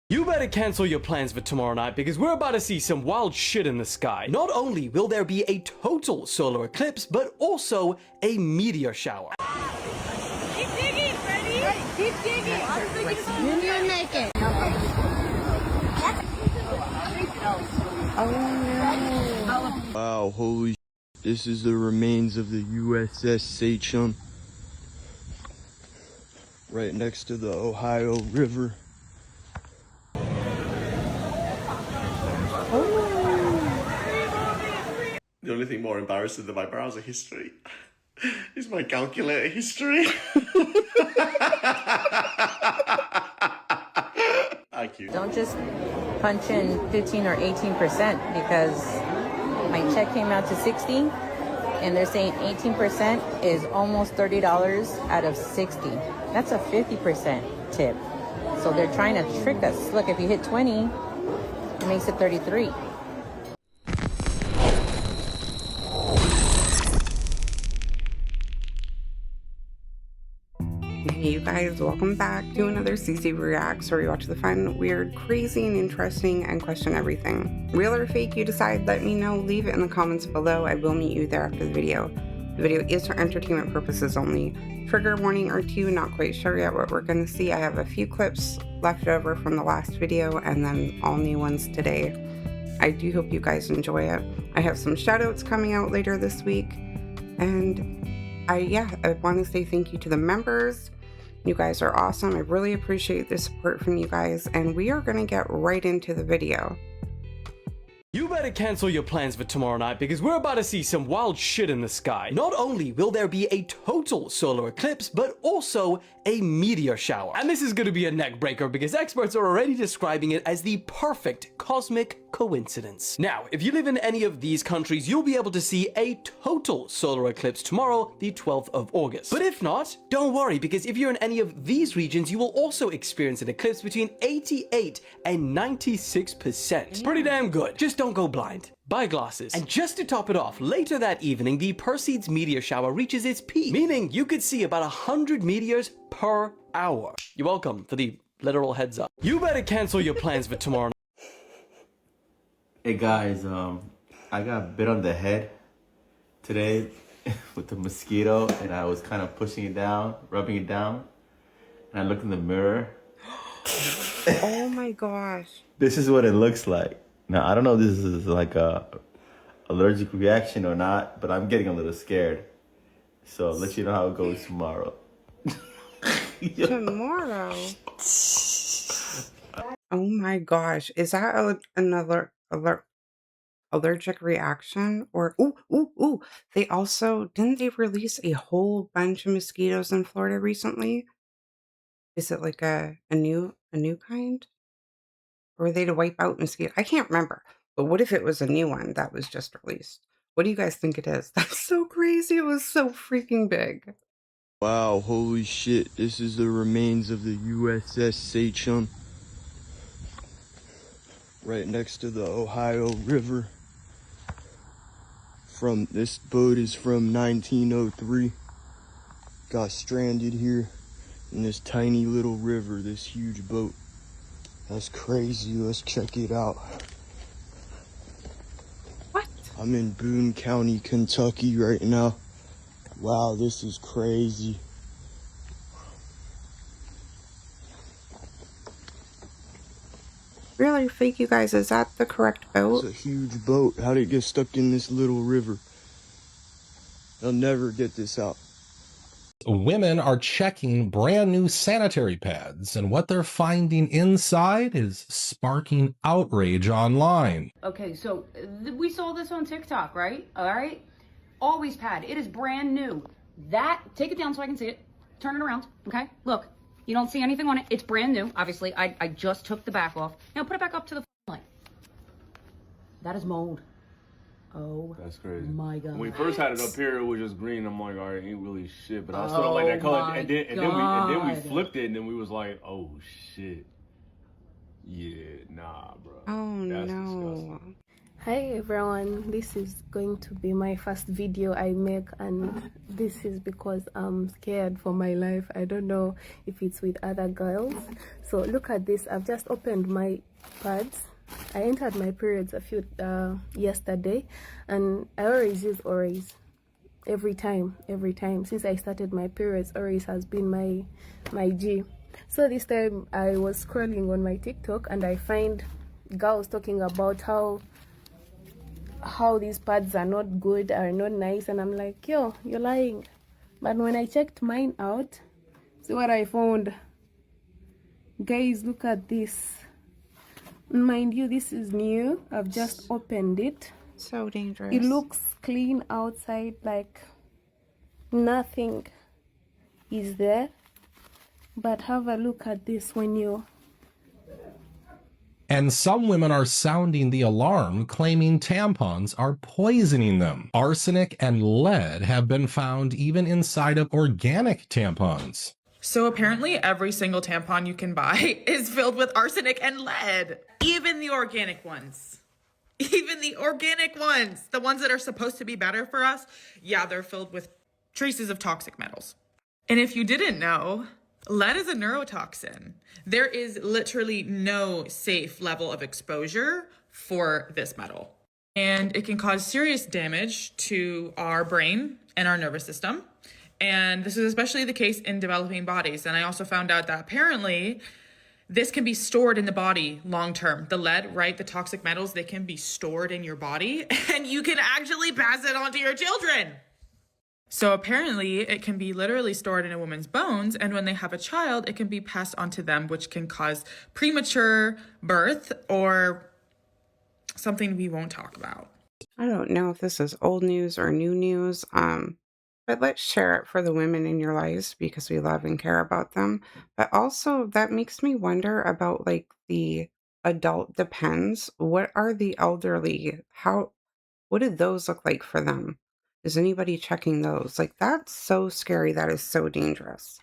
You better cancel your plans for tomorrow night because we're about to see some wild shit in the sky. Not only will there be a total solar eclipse, but also a meteor shower. Keep digging, Freddy! Right, keep digging! You'll make it. Oh no. Wow, holy sh**. This is the remains of the USS Seychelles. Right next to the Ohio River. The only thing more embarrassing than my browser history is my calculator history. IQ. Don't just punch in 15 or 18% because my check came out to 60 and they're saying 18% is almost $30 out of 60. That's a 50% tip. So they're trying to trick us. Look, if you hit 20, it makes it 33. Hey you guys, welcome back to another CC Reacts, where we watch the fun, weird, crazy, and interesting and question everything. Real or fake, you decide, let me know, leave it in the comments below. I will meet you there after the video. The video is for entertainment purposes only. Trigger warning or two, not quite sure yet what we're going to see. I have a few clips left over from the last video and then all new ones today. I do hope you guys enjoy it. I have some shoutouts coming out later this week, and I want to say thank you to the members. You guys are awesome. I really appreciate the support from you guys, and we are going to get right into the video. You better cancel your plans for tomorrow night because we're about to see some wild shit in the sky. Not only will there be a total solar eclipse, but also a meteor shower. And this is going to be a neck breaker because experts are already describing it as the perfect cosmic coincidence. Now, if you live in any of these countries, you'll be able to see a total solar eclipse tomorrow, the 12th of August. But if not, don't worry, because if you're in any of these regions, you will also experience an eclipse between 88 and 96%. Pretty damn good. Just don't go blind. Buy glasses. And just to top it off, later that evening, the Perseids meteor shower reaches its peak, meaning you could see about 100 meteors per hour. You're welcome for the literal heads up. You better cancel your plans for tomorrow. Hey guys, I got bit on the head today with the mosquito, and I was kind of pushing it down, rubbing it down, and I looked in the mirror. Oh my gosh. This is what it looks like. Now, I don't know if this is like a allergic reaction or not, but I'm getting a little scared. So I'll let you know how it goes tomorrow. Tomorrow? Oh my gosh. Is that another allergic reaction? Or ooh, they also didn't they release a whole bunch of mosquitoes in Florida recently? Is it like a new kind? Or were they to wipe out mosquitoes? I can't remember. But what if it was a new one that was just released? What do you guys think it is? That's so crazy. It was so freaking big. Wow, holy shit. This is the remains of the USS Seychelles. Right next to the Ohio River. This boat is from 1903. Got stranded here in this tiny little river, this huge boat. That's crazy. Let's check it out. What? I'm in Boone County, Kentucky right now. Wow, this is crazy. Really fake, you guys? Is that the correct boat? It's a huge boat. How did it get stuck in this little river? They'll never get this out. Women are checking brand new sanitary pads, and what they're finding inside is sparking outrage online. Okay, so we saw this on TikTok, right? All right? Always pad. It is brand new. Take it down so I can see it. Turn it around, okay? Look, you don't see anything on it. It's brand new. Obviously, I just took the back off. Now put it back up to the light. That is mold. Oh, that's crazy. My God. When we first had it up here, it was just green. I'm like, all right, ain't really shit. But I still don't like that color. And then we flipped it, and then we was like, oh shit. Yeah, nah, bro. Oh that's no. disgusting. Hi everyone, this is going to be my first video I make, and this is because I'm scared for my life. I don't know if it's with other girls. So look at this. I've just opened my pads. I entered my periods yesterday, and I always use Outrage every time since I started my periods. Outrage has been my G. So this time I was scrolling on my TikTok and I find girls talking about how these pads are not good, are not nice, and I'm like, yo, you're lying. But when I checked mine out, see what I found. Guys, look at this. Mind you, this is new. I've just opened it. So dangerous. It looks clean outside, like nothing is there. But have a look at this when you... And some women are sounding the alarm, claiming tampons are poisoning them. Arsenic and lead have been found even inside of organic tampons. So apparently every single tampon you can buy is filled with arsenic and lead. Even the organic ones. Even the organic ones. The ones that are supposed to be better for us. Yeah, they're filled with traces of toxic metals. And if you didn't know, lead is a neurotoxin. There is literally no safe level of exposure for this metal. And it can cause serious damage to our brain and our nervous system. And this is especially the case in developing bodies. And I also found out that apparently this can be stored in the body long term. The lead, right? The toxic metals, they can be stored in your body and you can actually pass it on to your children. So apparently it can be literally stored in a woman's bones, and when they have a child, it can be passed on to them, which can cause premature birth or something we won't talk about. I don't know if this is old news or new news, but let's share it for the women in your lives because we love and care about them. But also that makes me wonder about like the adult depends. What are the elderly? What did those look like for them? Is anybody checking those? Like, that's so scary. That is so dangerous.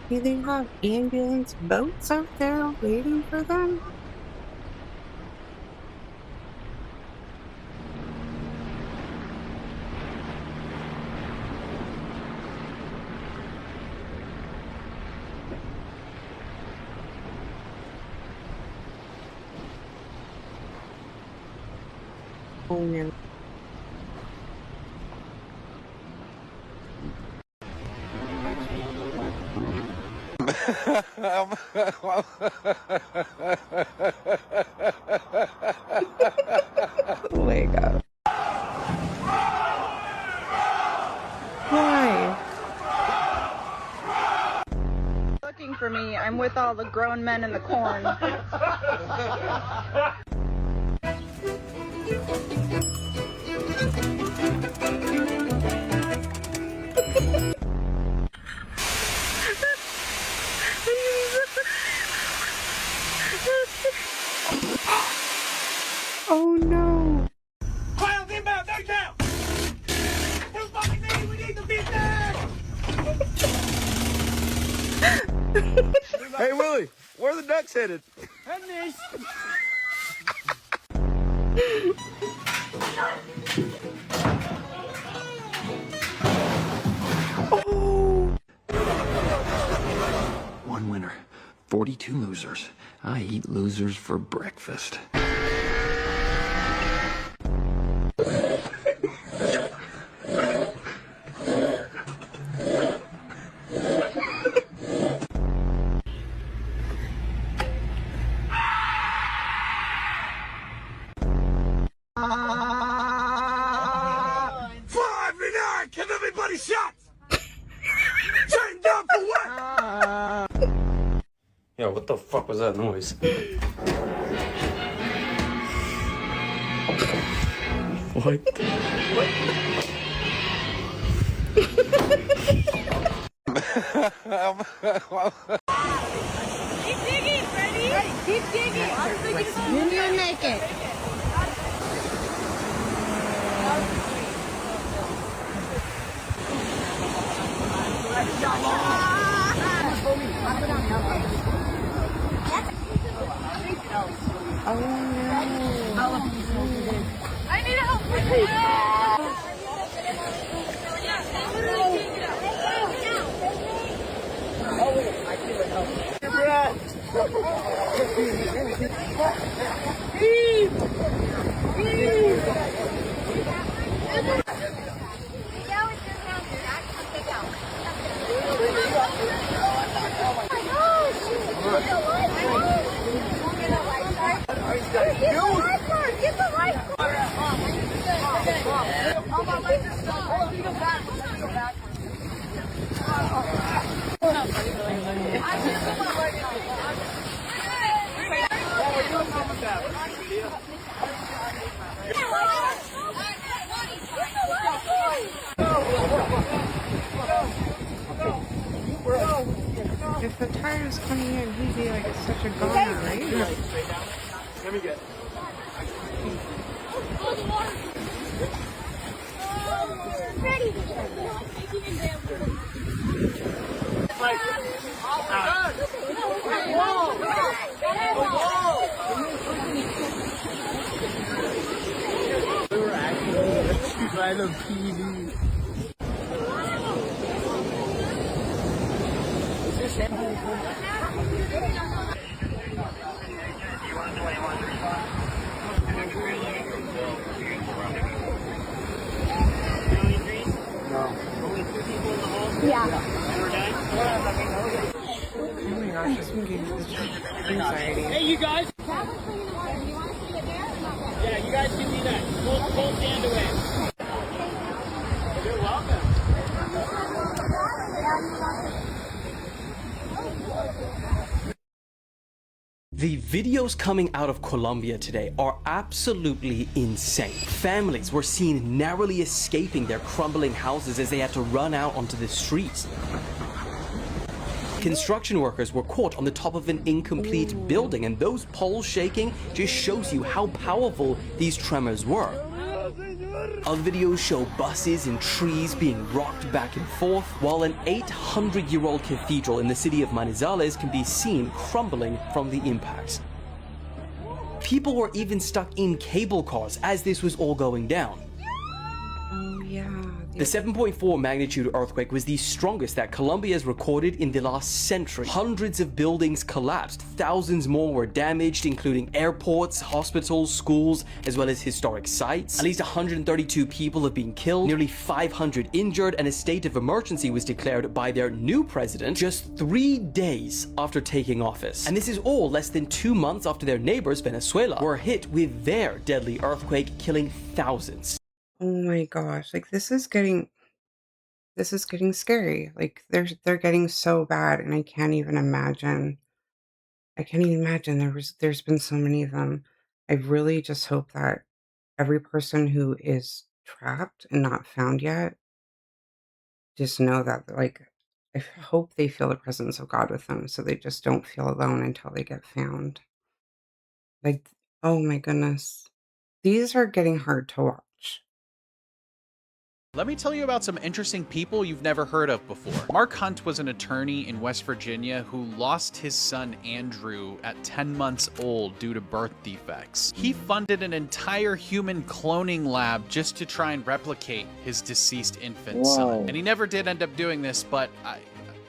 Do they have ambulance boats out there waiting for them? Oh no. Oh my god. Why? Looking for me, I'm with all the grown men in the corn. Oh no. Files inbound, no down! Who fucking needs? We need the business! Hey Willie, where are the ducks headed? Goodness! One winner, 42 losers. I eat losers for breakfast. Fire me now! Kill everybody shot! down for what? Yo, what the fuck was that noise? What? Keep digging, Freddy. Ready, keep digging. You'll make it. I need help. If the tide was coming in, he'd be like such a goner, right? Let me get. Ready. We were actually trying to PV. Yeah. Oh my gosh, this one gave me such anxiety. Hey, you guys. Yeah, you guys can do that. Full stand away. You're welcome. The videos coming out of Colombia today are absolutely insane. Families were seen narrowly escaping their crumbling houses as they had to run out onto the streets. Construction workers were caught on the top of an incomplete building, and those poles shaking just shows you how powerful these tremors were. Other videos show buses and trees being rocked back and forth, while an 800-year-old cathedral in the city of Manizales can be seen crumbling from the impacts. People were even stuck in cable cars as this was all going down. Oh yeah. The 7.4 magnitude earthquake was the strongest that Colombia has recorded in the last century. Hundreds of buildings collapsed, thousands more were damaged, including airports, hospitals, schools, as well as historic sites. At least 132 people have been killed, nearly 500 injured, and a state of emergency was declared by their new president just 3 days after taking office. And this is all less than 2 months after their neighbors, Venezuela, were hit with their deadly earthquake, killing thousands. Oh my gosh, like this is getting scary. Like they're getting so bad, and I can't even imagine. There's been so many of them. I really just hope that every person who is trapped and not found yet, just know that, like, I hope they feel the presence of God with them, so they just don't feel alone until they get found. Like, oh my goodness. These are getting hard to watch. Let me tell you about some interesting people you've never heard of before. Mark Hunt was an attorney in West Virginia who lost his son Andrew at 10 months old due to birth defects. He funded an entire human cloning lab just to try and replicate his deceased infant son. And he never did end up doing this, but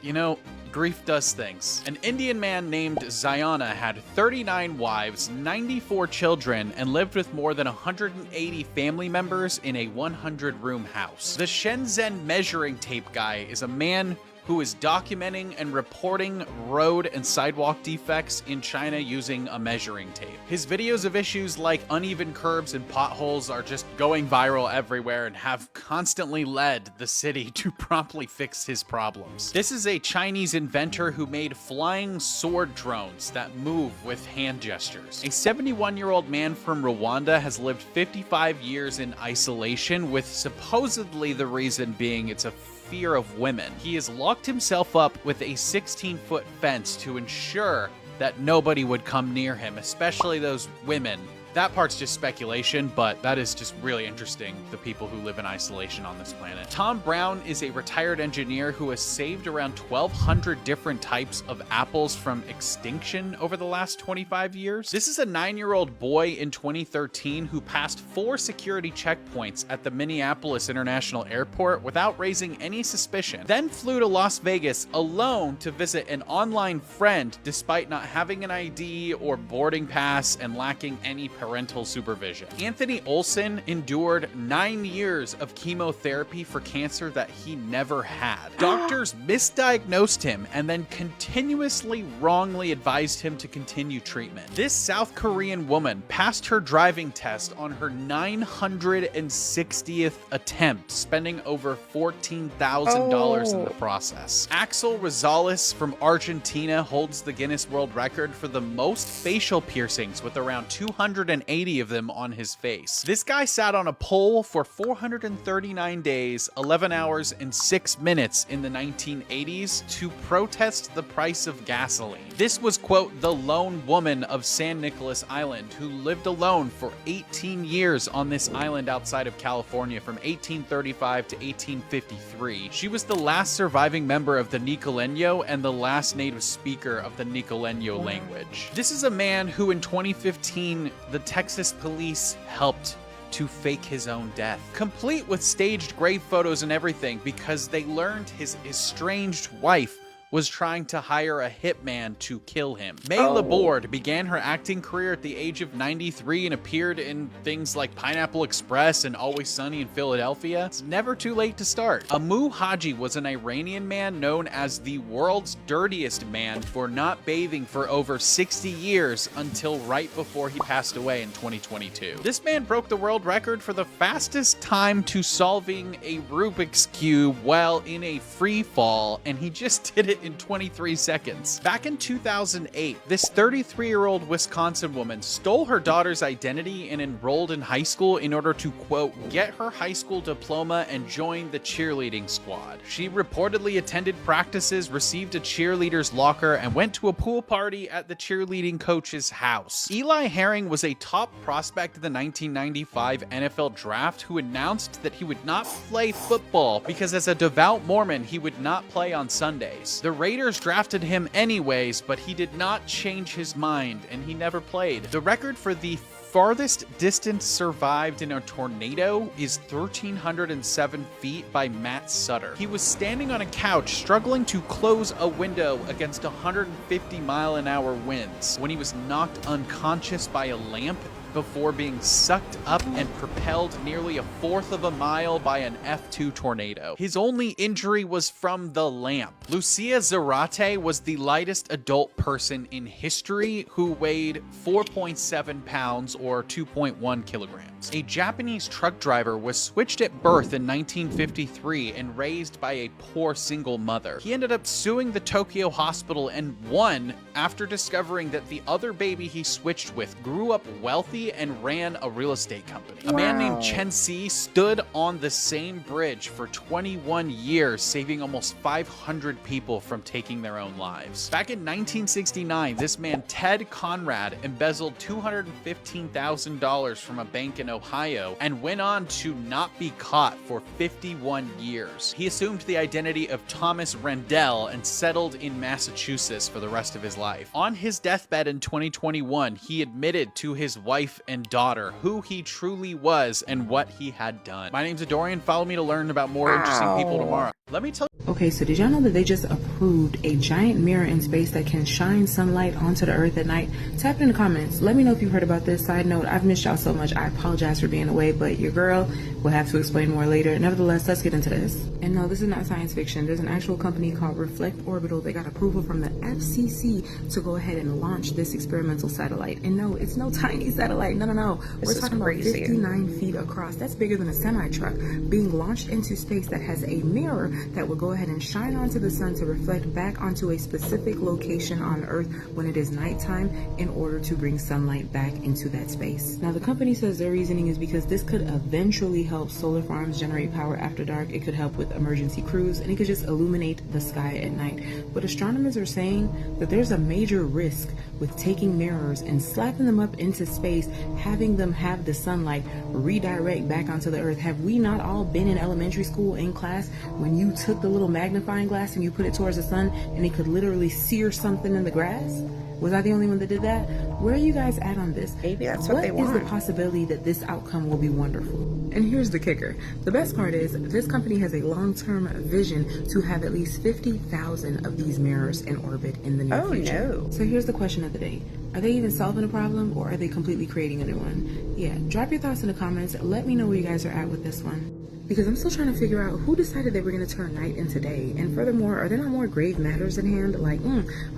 you know, grief does things. An Indian man named Zayana had 39 wives, 94 children, and lived with more than 180 family members in a 100-room house. The Shenzhen measuring tape guy is a man who is documenting and reporting road and sidewalk defects in China using a measuring tape. His videos of issues like uneven curbs and potholes are just going viral everywhere and have constantly led the city to promptly fix his problems. This is a Chinese inventor who made flying sword drones that move with hand gestures. A 71-year-old man from Rwanda has lived 55 years in isolation, with supposedly the reason being it's a fear of women. He has locked himself up with a 16-foot fence to ensure that nobody would come near him, especially those women. That part's just speculation, but that is just really interesting, the people who live in isolation on this planet. Tom Brown is a retired engineer who has saved around 1,200 different types of apples from extinction over the last 25 years. This is a 9-year-old boy in 2013 who passed 4 security checkpoints at the Minneapolis International Airport without raising any suspicion, then flew to Las Vegas alone to visit an online friend despite not having an ID or boarding pass and lacking any parental supervision. Anthony Olson endured 9 years of chemotherapy for cancer that he never had. Doctors misdiagnosed him and then continuously wrongly advised him to continue treatment. This South Korean woman passed her driving test on her 960th attempt, spending over $14,000 in the process. Axel Rosales from Argentina holds the Guinness World Record for the most facial piercings, with around 280 of them on his face. This guy sat on a pole for 439 days, 11 hours, and 6 minutes in the 1980s to protest the price of gasoline. This was, quote, the lone woman of San Nicolas Island, who lived alone for 18 years on this island outside of California from 1835 to 1853. She was the last surviving member of the Nicoleño and the last native speaker of the Nicoleño language. This is a man who in 2015, the Texas police helped to fake his own death, complete with staged grave photos and everything, because they learned his estranged wife was trying to hire a hitman to kill him. May Laborde began her acting career at the age of 93 and appeared in things like Pineapple Express and Always Sunny in Philadelphia. It's never too late to start. Amu Haji was an Iranian man known as the world's dirtiest man for not bathing for over 60 years until right before he passed away in 2022. This man broke the world record for the fastest time to solving a Rubik's Cube while in a free fall, and he just did it in 23 seconds. Back in 2008, this 33-year-old Wisconsin woman stole her daughter's identity and enrolled in high school in order to, quote, get her high school diploma and join the cheerleading squad. She reportedly attended practices, received a cheerleader's locker, and went to a pool party at the cheerleading coach's house. Eli Herring was a top prospect of the 1995 NFL draft who announced that he would not play football because as a devout Mormon, he would not play on Sundays. The Raiders drafted him anyways, but he did not change his mind, and he never played. The record for the farthest distance survived in a tornado is 1,307 feet by Matt Sutter. He was standing on a couch struggling to close a window against 150-mile-an-hour winds when he was knocked unconscious by a lamp before being sucked up and propelled nearly 1/4 of a mile by an F2 tornado. His only injury was from the lamp. Lucia Zarate was the lightest adult person in history who weighed 4.7 pounds or 2.1 kilograms. A Japanese truck driver was switched at birth in 1953 and raised by a poor single mother. He ended up suing the Tokyo hospital and won after discovering that the other baby he switched with grew up wealthy and ran a real estate company. A man named Chen Si stood on the same bridge for 21 years, saving almost 500 people from taking their own lives. Back in 1969, this man, Ted Conrad, embezzled $215,000 from a bank in Ohio and went on to not be caught for 51 years. He assumed the identity of Thomas Rendell and settled in Massachusetts for the rest of his life. On his deathbed in 2021, he admitted to his wife wife and daughter, who he truly was and what he had done. My name's Adorian. Follow me to learn about more interesting people tomorrow. Let me tell you. Okay, so did y'all know that they just approved a giant mirror in space that can shine sunlight onto the earth at night? Type it in the comments. Let me know if you've heard about this. Side note, I've missed y'all so much. I apologize for being away, but your girl will have to explain more later. Nevertheless, let's get into this. And no, this is not science fiction. There's an actual company called Reflect Orbital. They got approval from the FCC to go ahead and launch this experimental satellite. And no, it's no tiny satellite. No. We're talking about 59 feet across. That's bigger than a semi-truck being launched into space that has a mirror that will go ahead and shine onto the sun to reflect back onto a specific location on Earth when it is nighttime in order to bring sunlight back into that space. Now, the company says their reasoning is because this could eventually help solar farms generate power after dark. It could help with emergency crews, and it could just illuminate the sky at night. But astronomers are saying that there's a major risk with taking mirrors and slapping them up into space, having them have the sunlight redirect back onto the Earth. Have we not all been in elementary school in class when you took the little magnifying glass and you put it towards the sun and it could literally sear something in the grass? Was I the only one that did that? Where are you guys at on this? Maybe that's what they want. What is the possibility that this outcome will be wonderful? And here's the kicker. The best part is this company has a long-term vision to have at least 50,000 of these mirrors in orbit in the near future. No. So here's the question of the day. Are they even solving a problem, or are they completely creating a new one? Yeah, drop your thoughts in the comments. Let me know where you guys are at with this one. Because I'm still trying to figure out who decided they were going to turn night into day. And furthermore, are there not more grave matters at hand? Like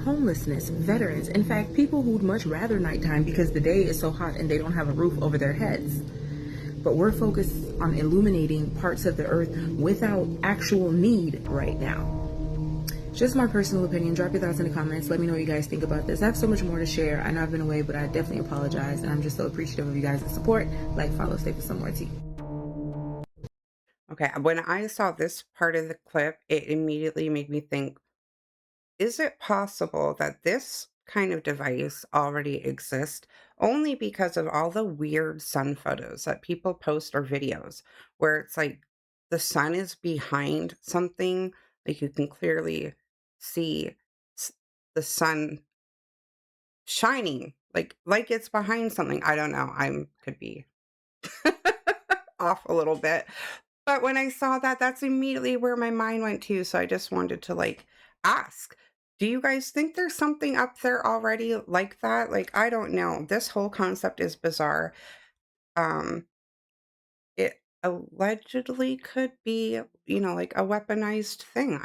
homelessness, veterans, in fact, people who'd much rather nighttime because the day is so hot and they don't have a roof over their heads. But we're focused on illuminating parts of the earth without actual need right now. Just my personal opinion. Drop your thoughts in the comments. Let me know what you guys think about this. I have so much more to share. I know I've been away, but I definitely apologize. And I'm just so appreciative of you guys' support. Like, follow, stay for some more tea. Okay, when I saw this part of the clip, it immediately made me think, is it possible that this kind of device already exists only because of all the weird sun photos that people post or videos where it's like the sun is behind something, like you can clearly see the sun shining, like it's behind something. I don't know. Could be off a little bit. But when I saw that, that's immediately where my mind went to. So I just wanted to ask, do you guys think there's something up there already like that? I don't know. This whole concept is bizarre. It allegedly could be, like a weaponized thing.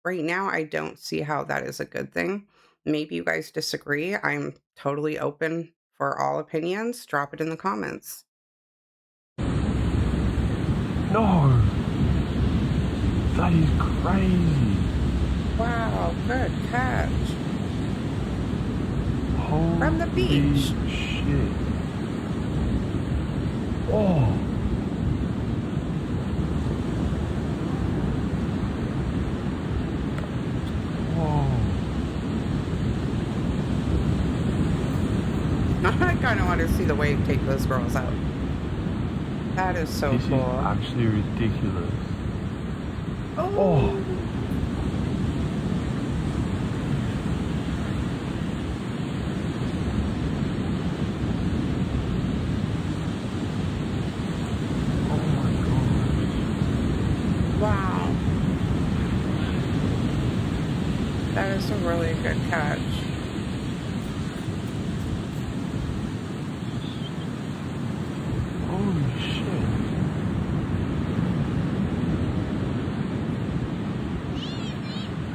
Right now, I don't see how that is a good thing. Maybe you guys disagree. I'm totally open for all opinions. Drop it in the comments. No, that is crazy. Wow, good catch. Holy From the beach. Shit. Oh. I kind of want to see the wave take those girls out. That is so cool. This is actually ridiculous. Oh. Wow. That is a really good catch. Holy shit.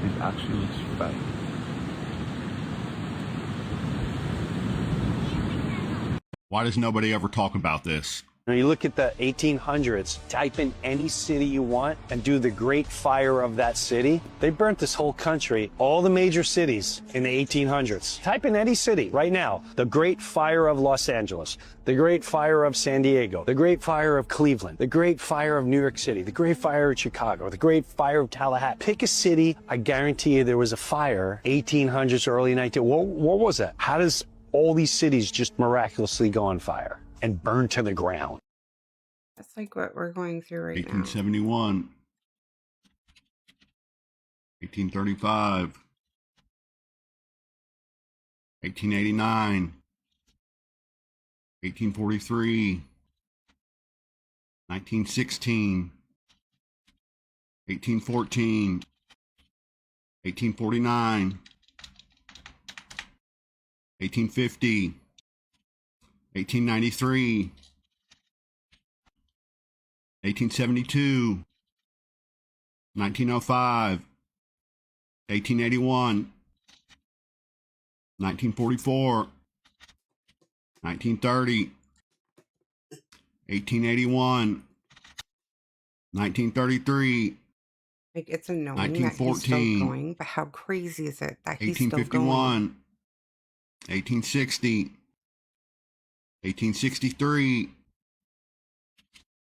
It actually looks fake. Why does nobody ever talk about this? When you look at the 1800s, type in any city you want and do the Great Fire of that city. They burnt this whole country, all the major cities in the 1800s. Type in any city right now. The Great Fire of Los Angeles, the Great Fire of San Diego, the Great Fire of Cleveland, the Great Fire of New York City, the Great Fire of Chicago, the Great Fire of Tallahassee. Pick a city. I guarantee you there was a fire, 1800s, early 1900s. What was that? How does all these cities just miraculously go on fire and burn to the ground? That's like what we're going through right 1871, 1835, 1889, 1843, 1916, 1814, 1849, 1850, 1893, 1872, 1905, 1881, 1944, 1930, 1881, 1933, Like, it's annoying that he's still 1914, going, but how crazy is it that he's still going? 1860, 1863,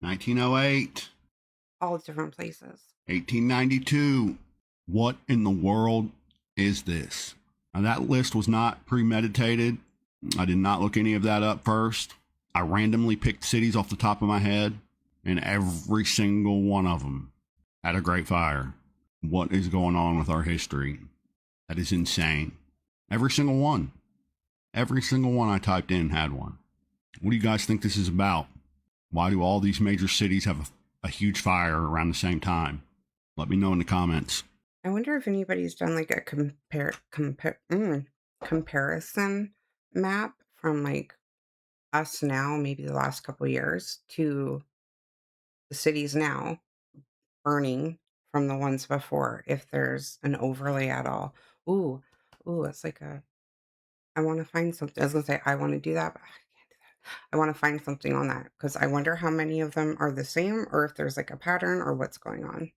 1908, All different places. 1892. What in the world is this? Now, that list was not premeditated. I did not look any of that up first. I randomly picked cities off the top of my head, and every single one of them had a great fire. What is going on with our history? That is insane. Every single one. Every single one I typed in had one. What do you guys think this is about? Why do all these major cities have a huge fire around the same time? Let me know in the comments. I wonder if anybody's done like a comparison map from like us now, maybe the last couple of years, to the cities now burning from the ones before, if there's an overlay at all. Ooh, it's like I want to find something. I was gonna say I want to do that, but I can't do that. I want to find something on that because I wonder how many of them are the same or if there's like a pattern or what's going on.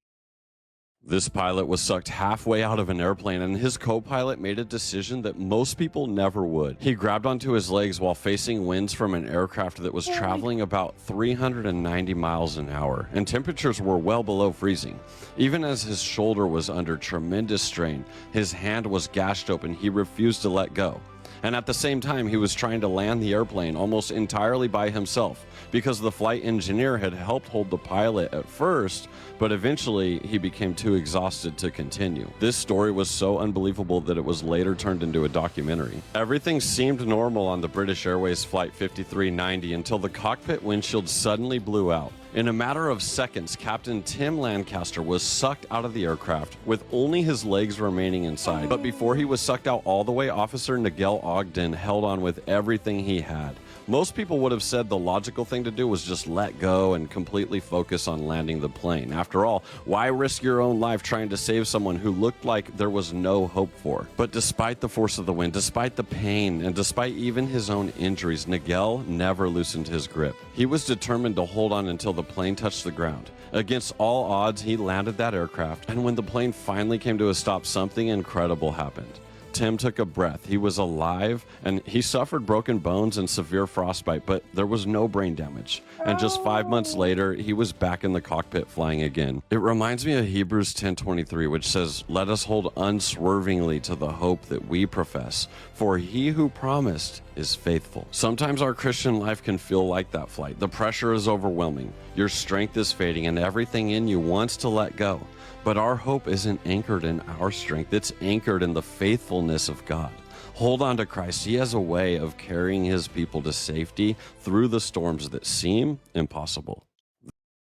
This pilot was sucked halfway out of an airplane, and his co-pilot made a decision that most people never would. He grabbed onto his legs while facing winds from an aircraft that was traveling about 390 miles an hour, and temperatures were well below freezing. Even as his shoulder was under tremendous strain, his hand was gashed open. He refused to let go. And at the same time, he was trying to land the airplane almost entirely by himself because the flight engineer had helped hold the pilot at first, but eventually he became too exhausted to continue. This story was so unbelievable that it was later turned into a documentary. Everything seemed normal on the British Airways Flight 5390 until the cockpit windshield suddenly blew out. In a matter of seconds, Captain Tim Lancaster was sucked out of the aircraft with only his legs remaining inside. But before he was sucked out all the way, Officer Nigel Ogden held on with everything he had. Most people would have said the logical thing to do was just let go and completely focus on landing the plane. After all, why risk your own life trying to save someone who looked like there was no hope for? But despite the force of the wind, despite the pain, and despite even his own injuries, Nigel never loosened his grip. He was determined to hold on until the plane touched the ground. Against all odds, he landed that aircraft, and when the plane finally came to a stop, something incredible happened. Tim took a breath. He was alive, and he suffered broken bones and severe frostbite, but there was no brain damage. And just 5 months later, he was back in the cockpit flying again. It reminds me of Hebrews 10:23, which says, "Let us hold unswervingly to the hope that we profess, for he who promised is faithful." Sometimes our Christian life can feel like that flight. The pressure is overwhelming. Your strength is fading, and everything in you wants to let go. But our hope isn't anchored in our strength. It's anchored in the faithfulness of God. Hold on to Christ. He has a way of carrying his people to safety through the storms that seem impossible.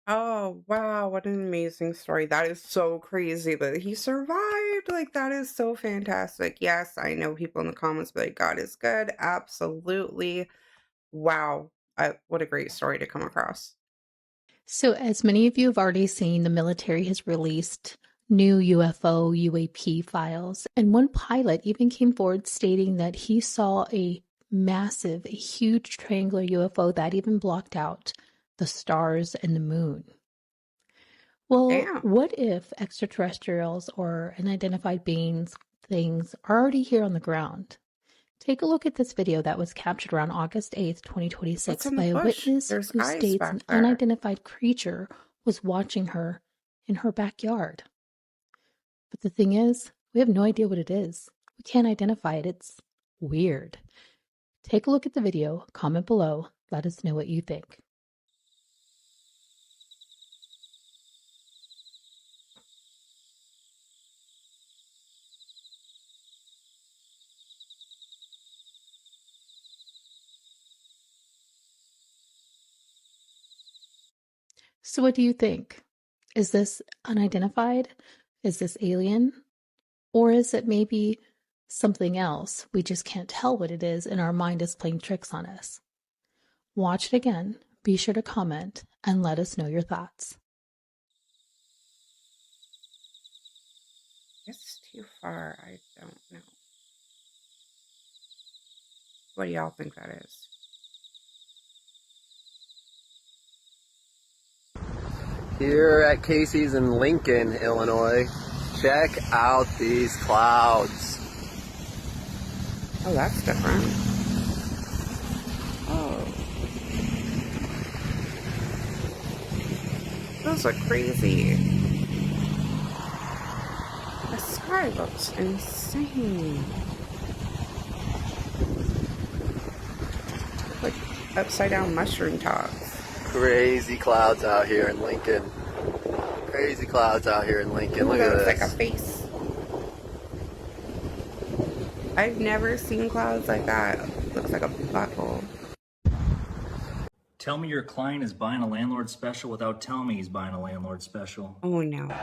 Oh, wow. What an amazing story. That is so crazy that he survived. Like, that is so fantastic. Yes, I know people in the comments be like, God is good. Absolutely. Wow. What a great story to come across. So, as many of you have already seen, the military has released new UFO UAP files, and one pilot even came forward stating that he saw a huge triangular UFO that even blocked out the stars and the moon. Well, what if extraterrestrials or unidentified beings, things are already here on the ground? Take a look at this video that was captured around August 8th, 2026 by a witness who states an unidentified creature was watching her in her backyard. But the thing is, we have no idea what it is. We can't identify it. It's weird. Take a look at the video, comment below, let us know what you think. So what do you think? Is this unidentified? Is this alien? Or is it maybe something else? We just can't tell what it is and our mind is playing tricks on us. Watch it again, be sure to comment, and let us know your thoughts. It's too far. I don't know. What do y'all think that is? Here at Casey's in Lincoln, Illinois, check out these clouds. Oh, that's different. Oh. Those are crazy. The sky looks insane. Like upside down mushroom tops. Crazy clouds out here in Lincoln. Crazy clouds out here in Lincoln. Look at That looks this. like a face. I've never seen clouds like that. Looks like a butthole. Tell me your client is buying a landlord special without telling me he's buying a landlord special. Oh no.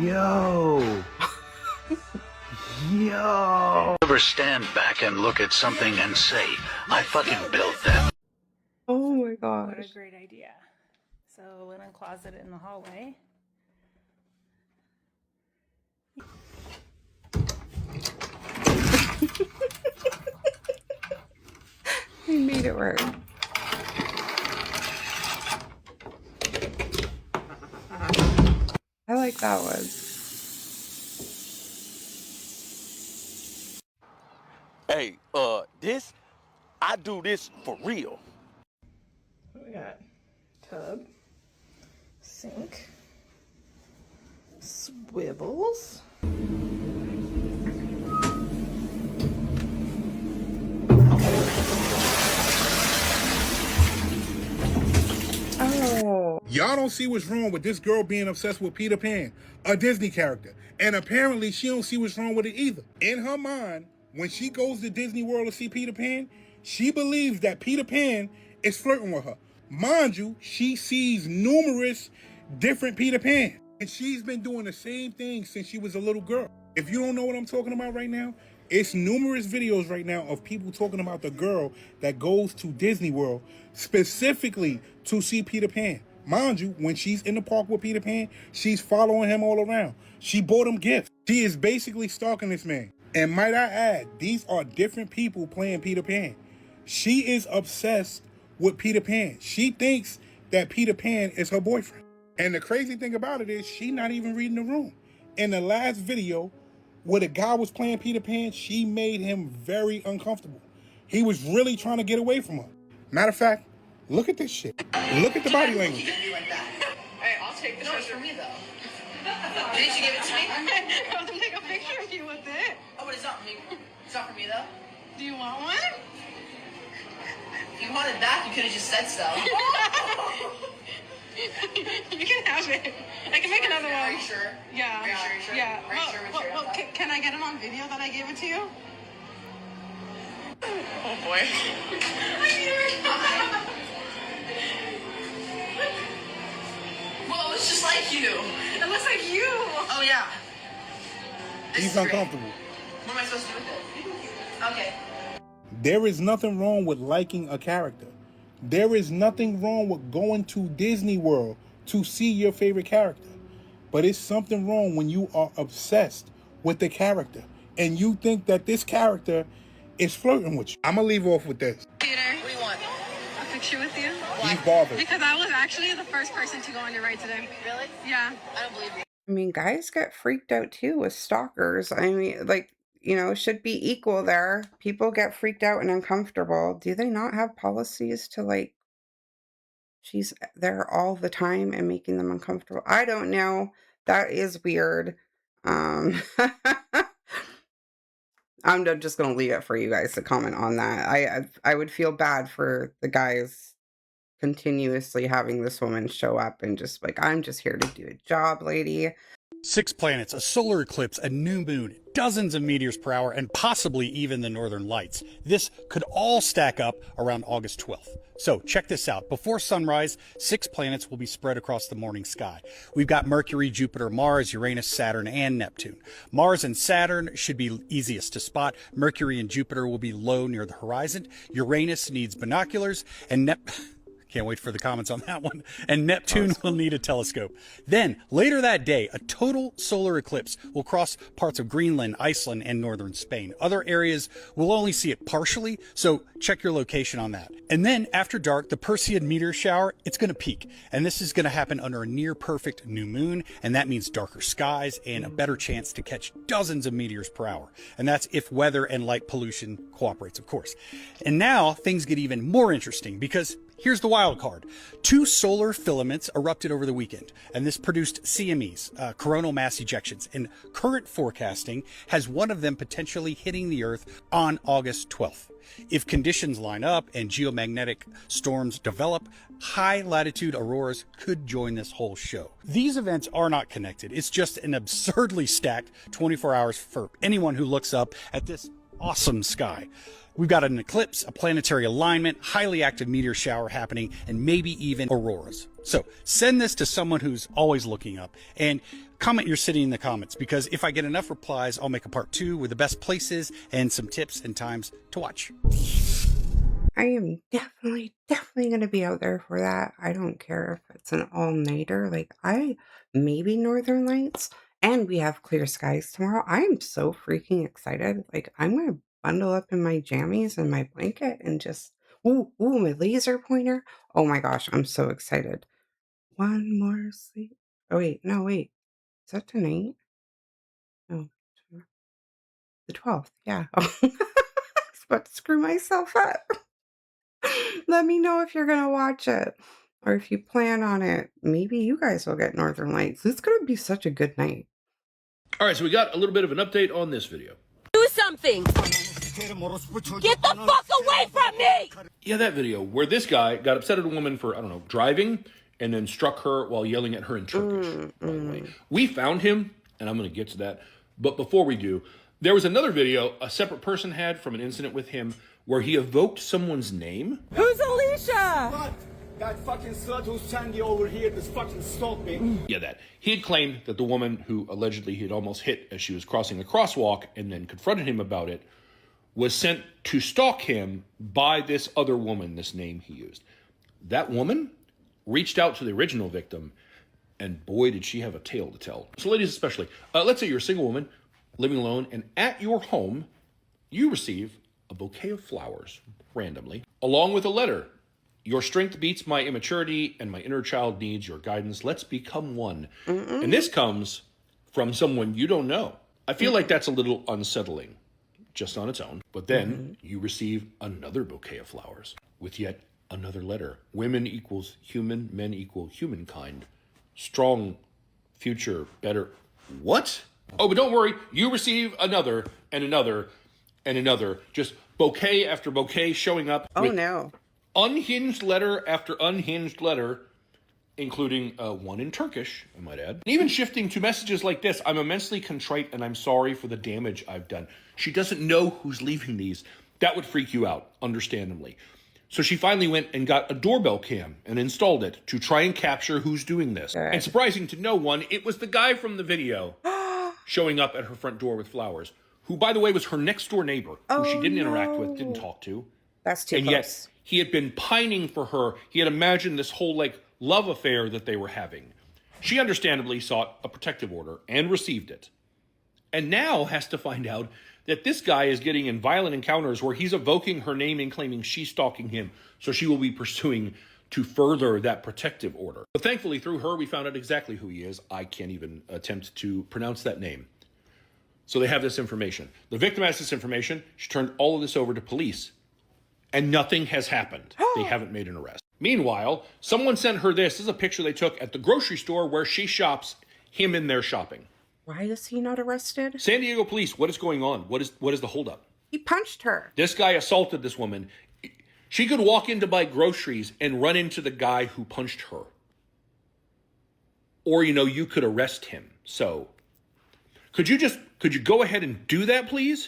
Yo! Yo! Never stand back and look at something and say, I fucking built that. Oh my gosh. What a great idea. So, linen closet in the hallway. I made it work. I like that one. Hey, I do this for real. What we got? Tub, sink, swivels. Oh. Y'all don't see what's wrong with this girl being obsessed with Peter Pan, a Disney character. And apparently she don't see what's wrong with it either. In her mind, when she goes to Disney World to see Peter Pan, she believes that Peter Pan is flirting with her. Mind you, she sees numerous different Peter Pan. And she's been doing the same thing since she was a little girl. If you don't know what I'm talking about right now, it's numerous videos right now of people talking about the girl that goes to Disney World specifically to see Peter Pan. Mind you, when she's in the park with Peter Pan, she's following him all around. She bought him gifts. She is basically stalking this man. And might I add, these are different people playing Peter Pan. She is obsessed with Peter Pan. She thinks that Peter Pan is her boyfriend. And the crazy thing about it is she's not even reading the room. In the last video, where the guy was playing Peter Pan, she made him very uncomfortable. He was really trying to get away from her. Matter of fact, look at this shit. Look at the body language. Alright, I'll take the picture. For me though. Didn't you give it to me? I'll take a picture of you with it. Oh, but it's not for me. It's not for me though. Do you want one? If you wanted that, you could have just said so. You can have it. I can make another one. Are you sure? Yeah. Are you sure? Are you sure? Yeah. Are you sure? Well, can I get it on video that I gave it to you? Oh boy. Well, it's just like you. It looks like you. Oh yeah. He's uncomfortable. What am I supposed to do with it? Okay. There is nothing wrong with liking a character. There is nothing wrong with going to Disney World to see your favorite character. But it's something wrong when you are obsessed with the character and you think that this character is flirting with you. I'm going to leave off with this. Peter, what do you want? A picture with you? He's bothered. Because I was actually the first person to go on your right today. Really? Yeah. I don't believe you. I mean, guys get freaked out too with stalkers. I mean, like, you know, should be equal there. People get freaked out and uncomfortable. Do they not have policies to, like, she's there all the time and making them uncomfortable? I don't know. That is weird. I'm just gonna leave it for you guys to comment on that. I would feel bad for the guys continuously having this woman show up and just like, I'm just here to do a job, lady. 6 planets, a solar eclipse, a new moon, dozens of meteors per hour, and possibly even the northern lights. This could all stack up around August 12th. So check this out. Before sunrise, 6 planets will be spread across the morning sky. We've got Mercury, Jupiter, Mars, Uranus, Saturn, and Neptune. Mars and Saturn should be easiest to spot. Mercury and Jupiter will be low near the horizon. Uranus needs binoculars, and can't wait for the comments on that one. And Neptune will need a telescope. Then, later that day, a total solar eclipse will cross parts of Greenland, Iceland, and northern Spain. Other areas will only see it partially, so check your location on that. And then, after dark, the Perseid meteor shower, it's going to peak. And this is going to happen under a near-perfect new moon, and that means darker skies and a better chance to catch dozens of meteors per hour. And that's if weather and light pollution cooperates, of course. And now, things get even more interesting, because here's the wild card. 2 solar filaments erupted over the weekend, and this produced CMEs, coronal mass ejections, and current forecasting has one of them potentially hitting the Earth on August 12th. If conditions line up and geomagnetic storms develop, high-latitude auroras could join this whole show. These events are not connected. It's just an absurdly stacked 24 hours for anyone who looks up at this awesome sky. We've got an eclipse, a planetary alignment, highly active meteor shower happening, and maybe even auroras. So send this to someone who's always looking up, and comment your city in the comments, because if I get enough replies, I'll make a part 2 with the best places and some tips and times to watch. I am definitely going to be out there for that. I don't care if it's an all-nighter. Like, maybe Northern Lights, and we have clear skies tomorrow. I am so freaking excited. Like, I'm going to bundle up in my jammies and my blanket and just, ooh, my laser pointer. Oh my gosh, I'm so excited. One more sleep. Oh, wait. Is that tonight? No, the 12th. Yeah. I was about to screw myself up. Let me know if you're going to watch it or if you plan on it. Maybe you guys will get Northern Lights. It's going to be such a good night. All right, so we got a little bit of an update on this video. Do something! Get the fuck away from me! Yeah, that video where this guy got upset at a woman for, I don't know, driving and then struck her while yelling at her in Turkish, by the way. We found him, and I'm going to get to that. But before we do, there was another video a separate person had from an incident with him where he evoked someone's name. Who's Alicia? What? That fucking slut who's Sandy over here that's fucking stalking. Yeah, that. He had claimed that the woman who allegedly he had almost hit as she was crossing a crosswalk and then confronted him about it was sent to stalk him by this other woman, this name he used. That woman reached out to the original victim, and boy, did she have a tale to tell. So ladies especially, let's say you're a single woman living alone, and at your home, you receive a bouquet of flowers randomly, along with a letter. Your strength beats my immaturity, and my inner child needs your guidance. Let's become one. And this comes from someone you don't know. I feel like that's a little unsettling, just on its own. But then you receive another bouquet of flowers with yet another letter. Women equals human, men equal humankind. Strong, future, better. What? Oh, but don't worry. You receive another and another and another. Just bouquet after bouquet showing up. Oh, no. Unhinged letter after unhinged letter, including one in Turkish, I might add. And even shifting to messages like this, I'm immensely contrite and I'm sorry for the damage I've done. She doesn't know who's leaving these. That would freak you out, understandably. So she finally went and got a doorbell cam and installed it to try and capture who's doing this. And surprising to no one, it was the guy from the video showing up at her front door with flowers, who, by the way, was her next door neighbor, who she didn't interact with, didn't talk to. That's too close. Yet he had been pining for her. He had imagined this whole, love affair that they were having. She understandably sought a protective order and received it. And now has to find out that this guy is getting in violent encounters where he's evoking her name and claiming she's stalking him. So she will be pursuing to further that protective order. But thankfully, through her, we found out exactly who he is. I can't even attempt to pronounce that name. So they have this information. The victim has this information. She turned all of this over to police. And nothing has happened. They haven't made an arrest. Meanwhile, someone sent her this. This is a picture they took at the grocery store where she shops, him in there shopping. Why is he not arrested? San Diego police, what is going on? What is the holdup? He punched her. This guy assaulted this woman. She could walk in to buy groceries and run into the guy who punched her. Or, you could arrest him. So Could you go ahead and do that, please?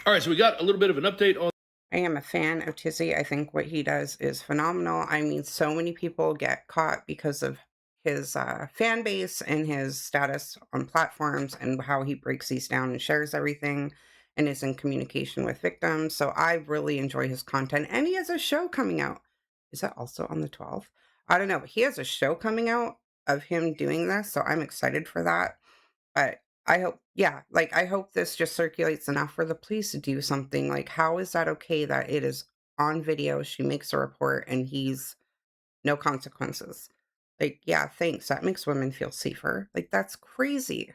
All right, so we got a little bit of an update on. I am a fan of Tizzy. I think what he does is phenomenal. I mean, so many people get caught because of his fan base and his status on platforms and how he breaks these down and shares everything and is in communication with victims. So I really enjoy his content. And he has a show coming out. Is that also on the 12th? I don't know, but he has a show coming out of him doing this. So I'm excited for that. But I hope, yeah, like I hope this just circulates enough for the police to do something. Like, how is that okay that it is on video? She makes a report and he's no consequences. Like, yeah, thanks. That makes women feel safer. Like, that's crazy.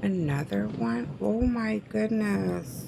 Another one? Oh my goodness.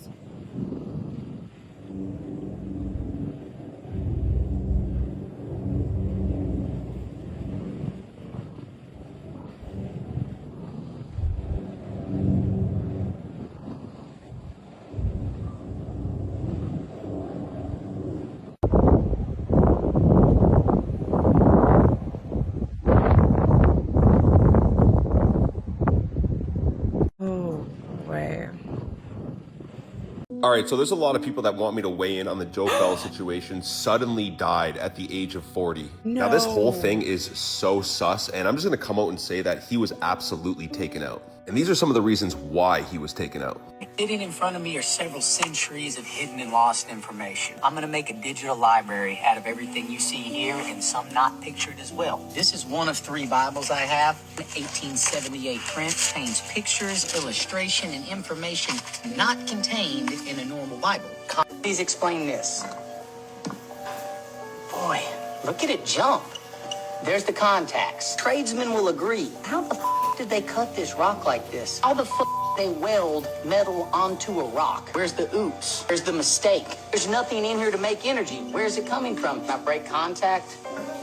All right, so there's a lot of people that want me to weigh in on the Joe Bell situation. Suddenly died at the age of 40. Now, this whole thing is so sus, and I'm just gonna come out and say that he was absolutely taken out. And these are some of the reasons why he was taken out. Sitting in front of me are several centuries of hidden and lost information. I'm going to make a digital library out of everything you see here and some not pictured as well. This is one of 3 Bibles I have. The 1878 print contains pictures, illustration, and information not contained in a normal Bible. Please explain this. Boy, look at it jump. There's the contacts. Tradesmen will agree. How the f did they cut this rock like this? How the f they weld metal onto a rock? Where's the oops? Where's the mistake? There's nothing in here to make energy. Where's it coming from? Now break contact,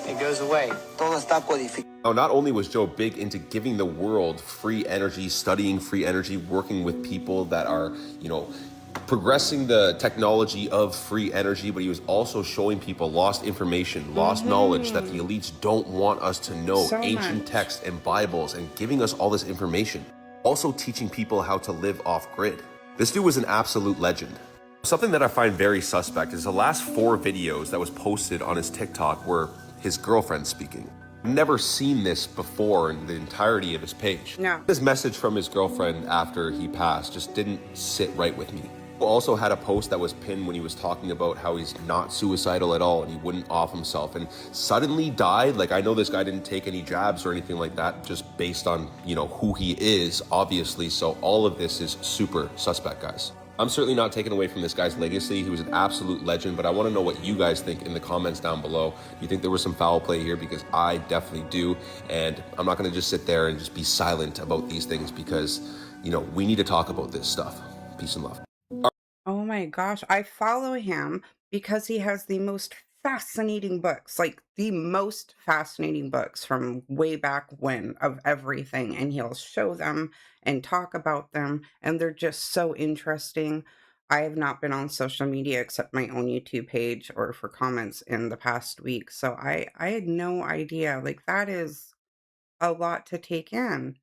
it goes away. Todo está codificado. Now, not only was Joe big into giving the world free energy, studying free energy, working with people that are, progressing the technology of free energy, but he was also showing people lost information, lost knowledge that the elites don't want us to know, ancient texts and Bibles, and giving us all this information. Also teaching people how to live off grid. This dude was an absolute legend. Something that I find very suspect is the last 4 videos that was posted on his TikTok were his girlfriend speaking. I've never seen this before in the entirety of his page. No. This message from his girlfriend after he passed just didn't sit right with me. He also had a post that was pinned when he was talking about how he's not suicidal at all and he wouldn't off himself, and suddenly died. Like, I know this guy didn't take any jabs or anything like that, just based on, who he is, obviously. So all of this is super suspect, guys. I'm certainly not taking away from this guy's legacy. He was an absolute legend, but I want to know what you guys think in the comments down below. Do you think there was some foul play here? Because I definitely do, and I'm not going to just sit there and just be silent about these things because, we need to talk about this stuff. Peace and love. Oh my gosh, I follow him because he has the most fascinating books, like the most fascinating books from way back when of everything. And he'll show them and talk about them, and they're just so interesting. I have not been on social media except my own YouTube page or for comments in the past week. So I had no idea. Like, that is a lot to take in.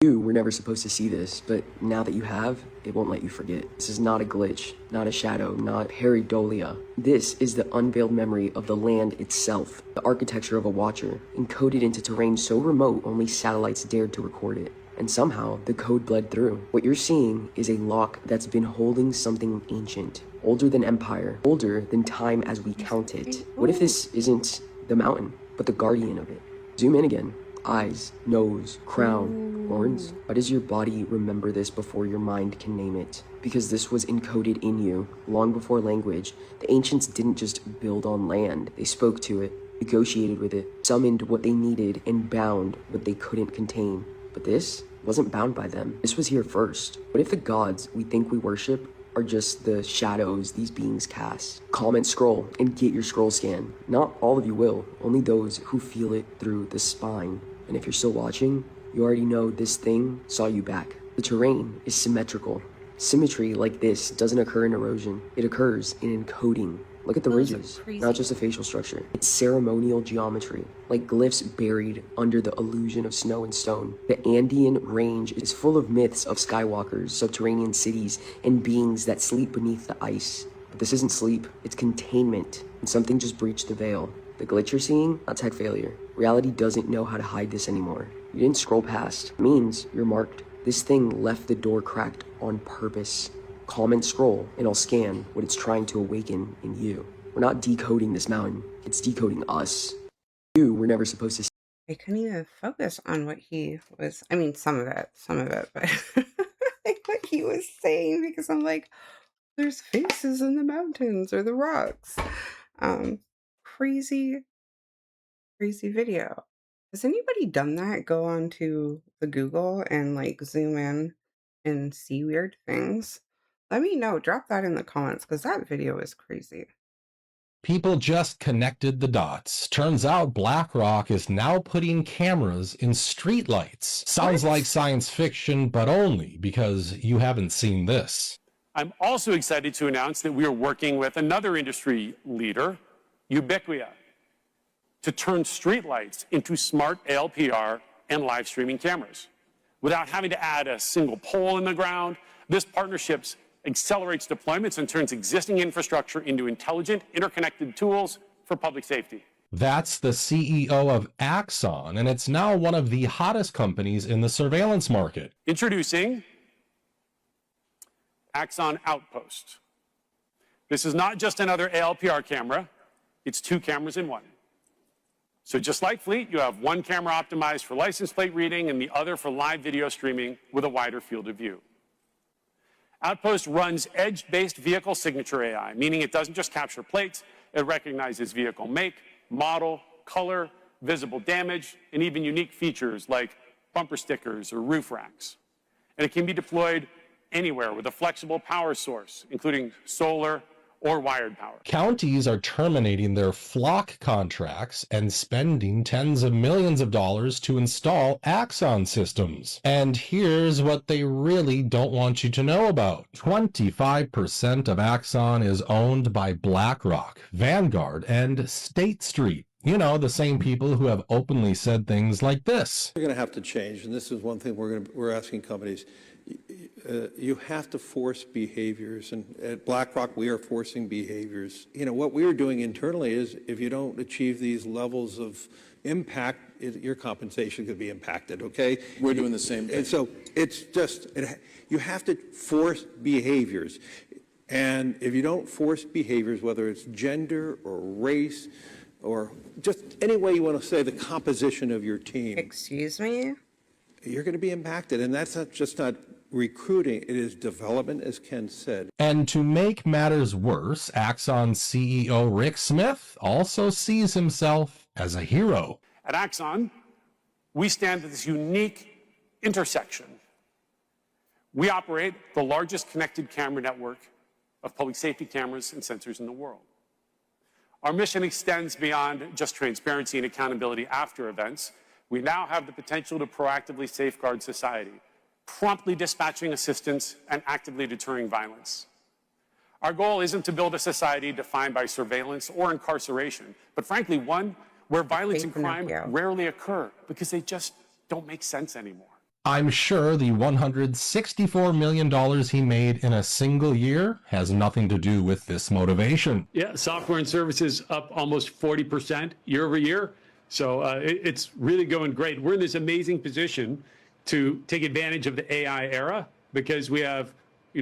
You were never supposed to see this, but now that you have, it won't let you forget. This is not a glitch, not a shadow, not pareidolia. This is the unveiled memory of the land itself, the architecture of a watcher, encoded into terrain so remote only satellites dared to record it. And somehow, the code bled through. What you're seeing is a lock that's been holding something ancient, older than empire, older than time as we count it. What if this isn't the mountain, but the guardian of it? Zoom in again. Eyes, nose, crown, horns. Why does your body remember this before your mind can name it? Because this was encoded in you long before language. The ancients didn't just build on land. They spoke to it, negotiated with it, summoned what they needed, and bound what they couldn't contain. But this wasn't bound by them. This was here first. What if the gods we think we worship are just the shadows these beings cast? Comment, scroll, and get your scroll scan. Not all of you will, only those who feel it through the spine. And if you're still watching, you already know this thing saw you back. The terrain is symmetrical. Symmetry like this doesn't occur in erosion. It occurs in encoding. Look at the ridges, not just a facial structure. It's ceremonial geometry, like glyphs buried under the illusion of snow and stone. The Andean range is full of myths of skywalkers, subterranean cities, and beings that sleep beneath the ice. But this isn't sleep, it's containment, and something just breached the veil. The glitch you're seeing, not tech failure. Reality doesn't know how to hide this anymore. You didn't scroll past. It means you're marked. This thing left the door cracked on purpose. Comment scroll, and I'll scan what it's trying to awaken in you. We're not decoding this mountain, it's decoding us. You were never supposed to see. I couldn't even focus on what he was, I mean, some of it, but like what he was saying, because I'm like, there's faces in the mountains or the rocks. Crazy video. Has anybody done that? Go on to the Google and like zoom in and see weird things? Let me know. Drop that in the comments because that video is crazy. People just connected the dots. Turns out BlackRock is now putting cameras in streetlights. Sounds like science fiction, but only because you haven't seen this. I'm also excited to announce that we are working with another industry leader, Ubiquia, to turn streetlights into smart ALPR and live streaming cameras. Without having to add a single pole in the ground, this partnership accelerates deployments and turns existing infrastructure into intelligent, interconnected tools for public safety. That's the CEO of Axon, and it's now one of the hottest companies in the surveillance market. Introducing Axon Outpost. This is not just another ALPR camera, it's two cameras in one. So just like Fleet, you have one camera optimized for license plate reading and the other for live video streaming with a wider field of view. Outpost runs edge-based vehicle signature AI, meaning it doesn't just capture plates, it recognizes vehicle make, model, color, visible damage, and even unique features like bumper stickers or roof racks. And it can be deployed anywhere with a flexible power source, including solar or wired power. Counties are terminating their flock contracts and spending tens of millions of dollars to install Axon systems. And here's what they really don't want you to know about. 25% of Axon is owned by BlackRock, Vanguard, and State Street. You know, the same people who have openly said things like this. We're going to have to change, and this is one thing we're asking companies. You have to force behaviors, and at BlackRock we are forcing behaviors. You know, what we are doing internally is if you don't achieve these levels of impact, your compensation could be impacted, okay? We're doing the same thing. And so it's just, you have to force behaviors. And if you don't force behaviors, whether it's gender or race or just any way you want to say the composition of your team. Excuse me? You're going to be impacted, and that's not recruiting, it is development, as Ken said. And to make matters worse, Axon CEO Rick Smith also sees himself as a hero. At Axon, we stand at this unique intersection. We operate the largest connected camera network of public safety cameras and sensors in the world. Our mission extends beyond just transparency and accountability after events. We now have the potential to proactively safeguard society, promptly dispatching assistance and actively deterring violence. Our goal isn't to build a society defined by surveillance or incarceration, but frankly, one where violence and crime rarely occur because they just don't make sense anymore. I'm sure the $164 million he made in a single year has nothing to do with this motivation. Yeah, software and services up almost 40% year over year. So it's really going great. We're in this amazing position to take advantage of the AI era because we have,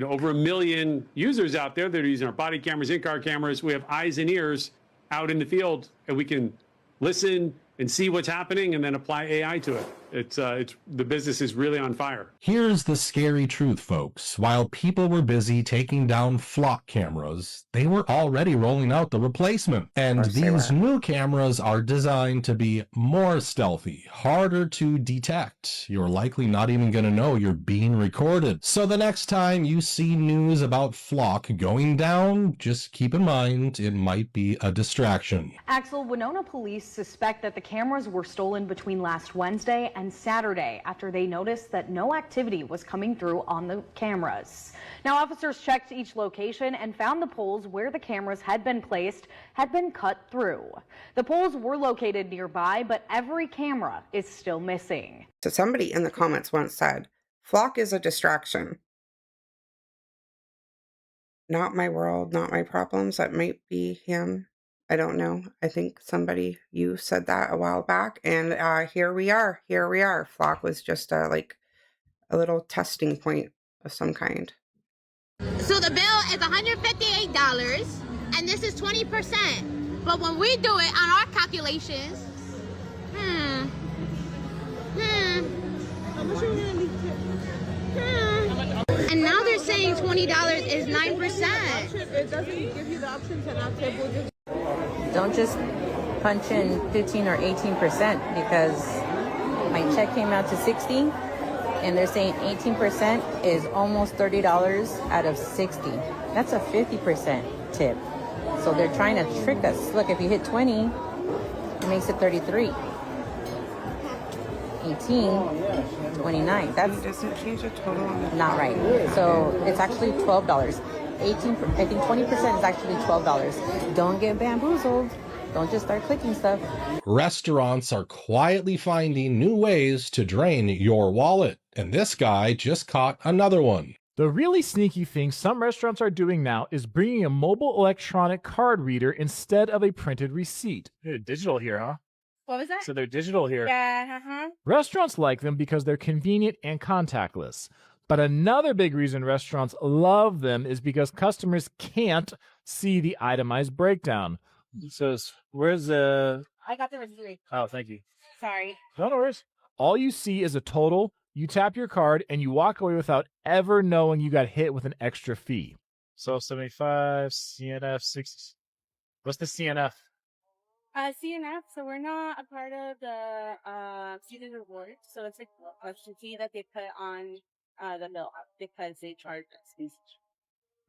over 1 million users out there that are using our body cameras, in-car cameras. We have eyes and ears out in the field, and we can listen and see what's happening and then apply AI to it. It's the business is really on fire. Here's the scary truth, folks. While people were busy taking down flock cameras, they were already rolling out the replacement. And these new cameras are designed to be more stealthy, harder to detect. You're likely not even going to know you're being recorded. So the next time you see news about flock going down, just keep in mind it might be a distraction. Axel, Winona police suspect that the cameras were stolen between last Wednesday and Saturday after they noticed that no activity was coming through on the cameras. Now, officers checked each location and found the poles where the cameras had been placed had been cut through. The poles were located nearby, but every camera is still missing. So somebody in the comments once said, Flock is a distraction. Not my world, not my problems. That might be him. I don't know. I think you said that a while back, and here we are. Here we are. Flock was just like a little testing point of some kind. So the bill is $158, and this is 20%. But when we do it on our calculations, and now they're saying $20 is 9%. It doesn't give you the option to not tip. Don't just punch in 15 or 18% because my check came out to 60 and they're saying 18% is almost $30 out of 60. That's a 50% tip. So they're trying to trick us. Look, if you hit 20, it makes it 33. 18, 29. That's doesn't change the total. Not right. So it's actually $12. 18, I think 20% is actually $12. Don't get bamboozled. Don't just start clicking stuff. Restaurants are quietly finding new ways to drain your wallet, and this guy just caught another one. The really sneaky thing some restaurants are doing now is bringing a mobile electronic card reader instead of a printed receipt. They're digital here, huh? What was that? So they're digital here. Yeah, Restaurants like them because they're convenient and contactless. But another big reason restaurants love them is because customers can't see the itemized breakdown. So where's the... I got the receipt. Oh, thank you. Sorry. No worries. All you see is a total, you tap your card, and you walk away without ever knowing you got hit with an extra fee. So 75, CNF, 60. What's the CNF? CNF, so we're not a part of the student reward. So it's like a fee that they put on the bill because they charge us.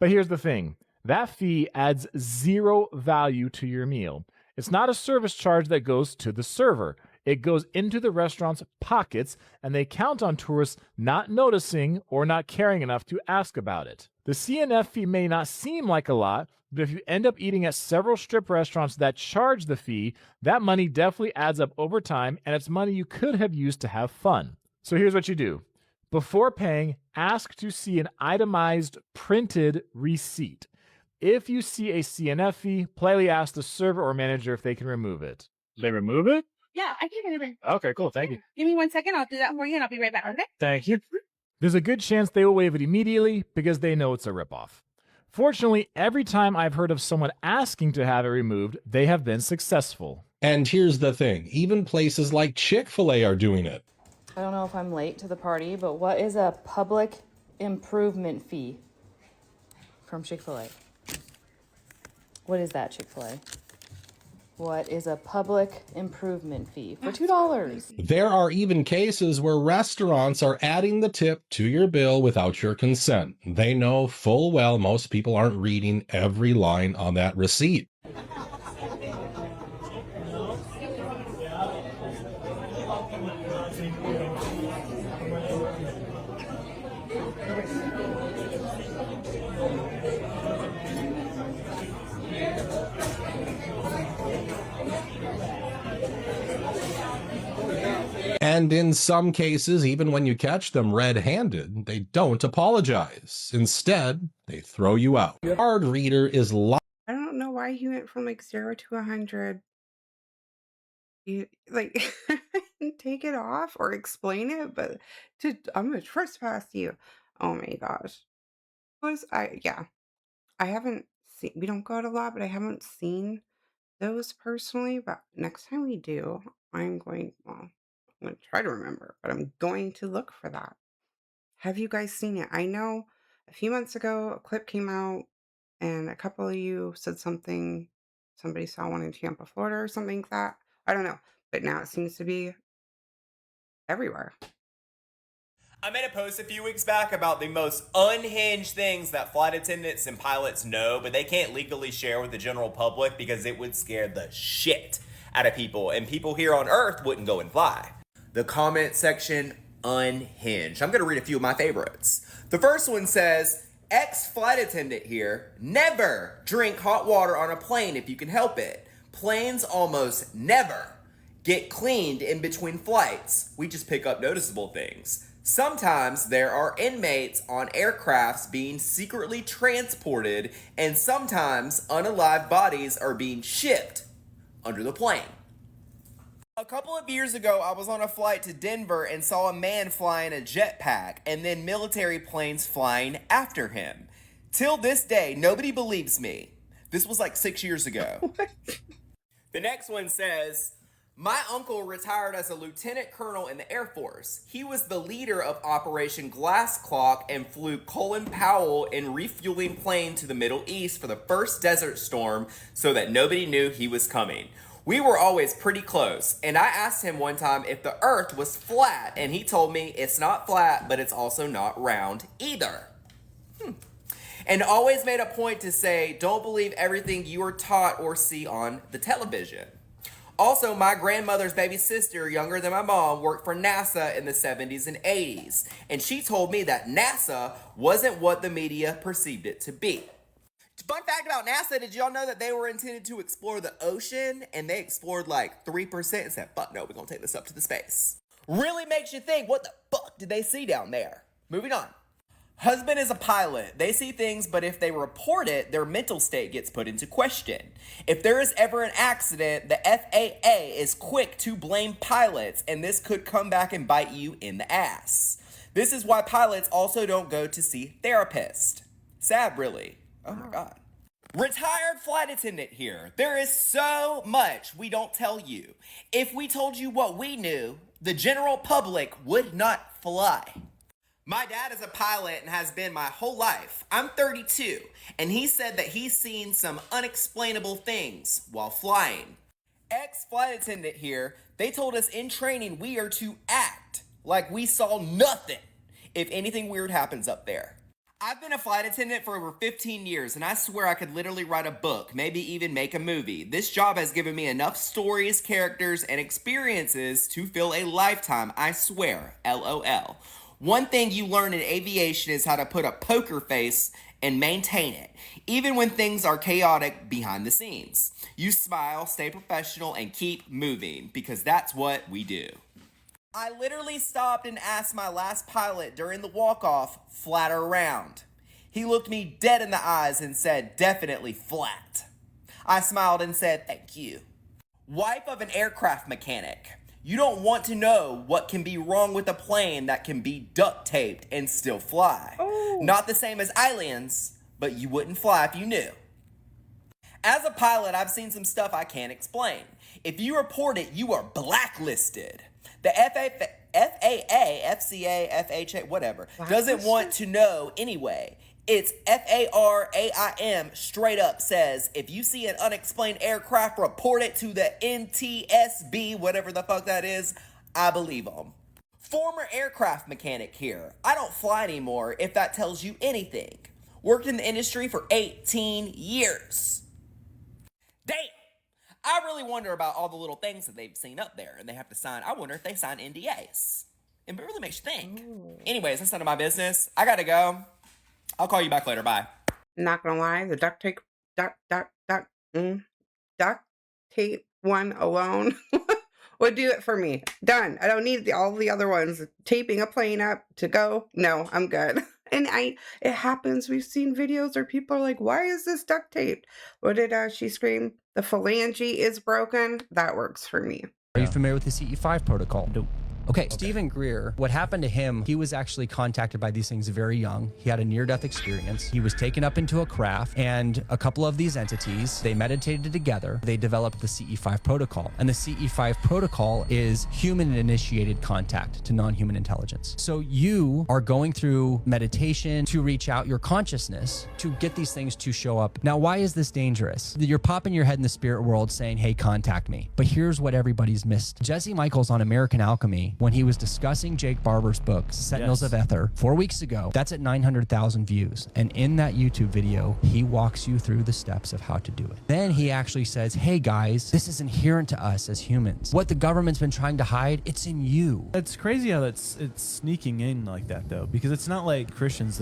But here's the thing. That fee adds zero value to your meal. It's not a service charge that goes to the server. It goes into the restaurant's pockets, and they count on tourists not noticing or not caring enough to ask about it. The CNF fee may not seem like a lot, but if you end up eating at several strip restaurants that charge the fee, that money definitely adds up over time, and it's money you could have used to have fun. So here's what you do. Before paying, ask to see an itemized printed receipt. If you see a CNF fee, politely ask the server or manager if they can remove it. They remove it? Yeah, I can remember. Okay, cool. Thank you. Give me 1 second. I'll do that for you, and I'll be right back, okay? Thank you. There's a good chance they will waive it immediately because they know it's a ripoff. Fortunately, every time I've heard of someone asking to have it removed, they have been successful. And here's the thing. Even places like Chick-fil-A are doing it. I don't know if I'm late to the party, but what is a public improvement fee from Chick-fil-A? What is that, Chick-fil-A? What is a public improvement fee for $2? There are even cases where restaurants are adding the tip to your bill without your consent. They know full well most people aren't reading every line on that receipt. And in some cases, even when you catch them red-handed, they don't apologize. Instead, they throw you out. Your card reader is I don't know why he went from like 0 to 100. You like take it off or explain it, but I'm gonna trespass you. Oh my gosh. I haven't seen, we don't go out a lot, but I haven't seen those personally. But next time we do, I'm going to try to remember, but I'm going to look for that. Have you guys seen it? I know a few months ago, a clip came out and a couple of you said something, somebody saw one in Tampa, Florida or something like that. I don't know, but now it seems to be everywhere. I made a post a few weeks back about the most unhinged things that flight attendants and pilots know, but they can't legally share with the general public because it would scare the shit out of people, and people here on Earth wouldn't go and fly. The comment section unhinged. I'm going to read a few of my favorites. The first one says, ex-flight attendant here, never drink hot water on a plane if you can help it. Planes almost never get cleaned in between flights. We just pick up noticeable things. Sometimes there are inmates on aircrafts being secretly transported, and sometimes unalive bodies are being shipped under the plane. A couple of years ago, I was on a flight to Denver and saw a man flying a jetpack and then military planes flying after him. Till this day, nobody believes me. This was like 6 years ago. The next one says, my uncle retired as a lieutenant colonel in the Air Force. He was the leader of Operation Glass Clock and flew Colin Powell in refueling plane to the Middle East for the first desert storm so that nobody knew he was coming. We were always pretty close, and I asked him one time if the earth was flat, and he told me it's not flat, but it's also not round either. And always made a point to say, don't believe everything you are taught or see on the television. Also, my grandmother's baby sister, younger than my mom, worked for NASA in the 70s and 80s, and she told me that NASA wasn't what the media perceived it to be. Fun fact about NASA, did y'all know that they were intended to explore the ocean, and they explored like 3% and said, fuck no, we're gonna take this up to the space. Really makes you think, what the fuck did they see down there? Moving on. Husband is a pilot. They see things, but if they report it, their mental state gets put into question. If there is ever an accident, the FAA is quick to blame pilots, and this could come back and bite you in the ass. This is why pilots also don't go to see therapists. Sad, really. Oh my God. Retired flight attendant here. There is so much we don't tell you. If we told you what we knew, the general public would not fly. My dad is a pilot and has been my whole life. I'm 32, and he said that he's seen some unexplainable things while flying. Ex-flight attendant here, they told us in training we are to act like we saw nothing if anything weird happens up there. I've been a flight attendant for over 15 years, and I swear I could literally write a book, maybe even make a movie. This job has given me enough stories, characters, and experiences to fill a lifetime, I swear, LOL. One thing you learn in aviation is how to put a poker face and maintain it, even when things are chaotic behind the scenes. You smile, stay professional, and keep moving, because that's what we do. I literally stopped and asked my last pilot during the walk-off, flat or round. He looked me dead in the eyes and said, definitely flat. I smiled and said, thank you. Wife of an aircraft mechanic. You don't want to know what can be wrong with a plane that can be duct taped and still fly. Oh. Not the same as aliens, but you wouldn't fly if you knew. As a pilot, I've seen some stuff I can't explain. If you report it, you are blacklisted. The FAA, FCA, FHA, whatever, doesn't want to know anyway. It's FARAIM straight up says, if you see an unexplained aircraft, report it to the NTSB, whatever the fuck that is. I believe them. Former aircraft mechanic here. I don't fly anymore, if that tells you anything. Worked in the industry for 18 years. Damn. I really wonder about all the little things that they've seen up there and they have to sign. I wonder if they sign NDAs. It really makes you think. Ooh. Anyways, that's none of my business. I gotta go. I'll call you back later. Bye. Not gonna lie, the duct tape one alone would do it for me. Done. I don't need all the other ones. Taping a plane up to go. No, I'm good. And it happens. We've seen videos where people are like, why is this duct taped? What did she scream? The phalange is broken. That works for me. Are you familiar with the CE5 protocol? No. Okay, Stephen Greer, what happened to him, he was actually contacted by these things very young. He had a near-death experience. He was taken up into a craft, and a couple of these entities, they meditated together. They developed the CE5 protocol. And the CE5 protocol is human-initiated contact to non-human intelligence. So you are going through meditation to reach out your consciousness to get these things to show up. Now, why is this dangerous? You're popping your head in the spirit world saying, hey, contact me. But here's what everybody's missed. Jesse Michaels on American Alchemy when he was discussing Jake Barber's book, Sentinels of Ether, 4 weeks ago. That's at 900,000 views. And in that YouTube video, he walks you through the steps of how to do it. Then he actually says, hey guys, this is inherent to us as humans. What the government's been trying to hide, it's in you. It's crazy how it's sneaking in like that though, because it's not like Christians,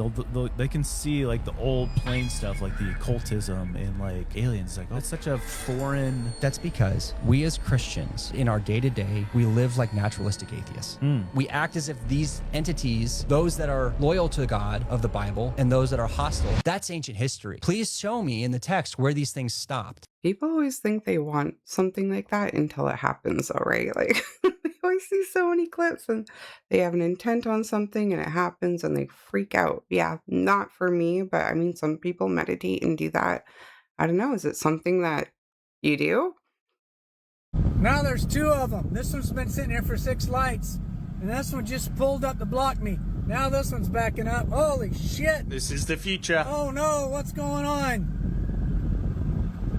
they can see like the old plain stuff like the occultism and like aliens. Like, oh, it's such a foreign. That's because we as Christians in our day-to-day, we live like naturalistic atheists. We act as if these entities, those that are loyal to God of the Bible and those that are hostile, that's ancient history. Please show me in the text where these things stopped. People always think they want something like that until it happens, though, right? Like, they always see so many clips and they have an intent on something and it happens and they freak out. Yeah, not for me, but I mean, some people meditate and do that. I don't know. Is it something that you do? Now there's two of them. This one's been sitting here for 6 lights, and this one just pulled up to block me. Now this one's backing up. Holy shit! This is the future. Oh no, what's going on?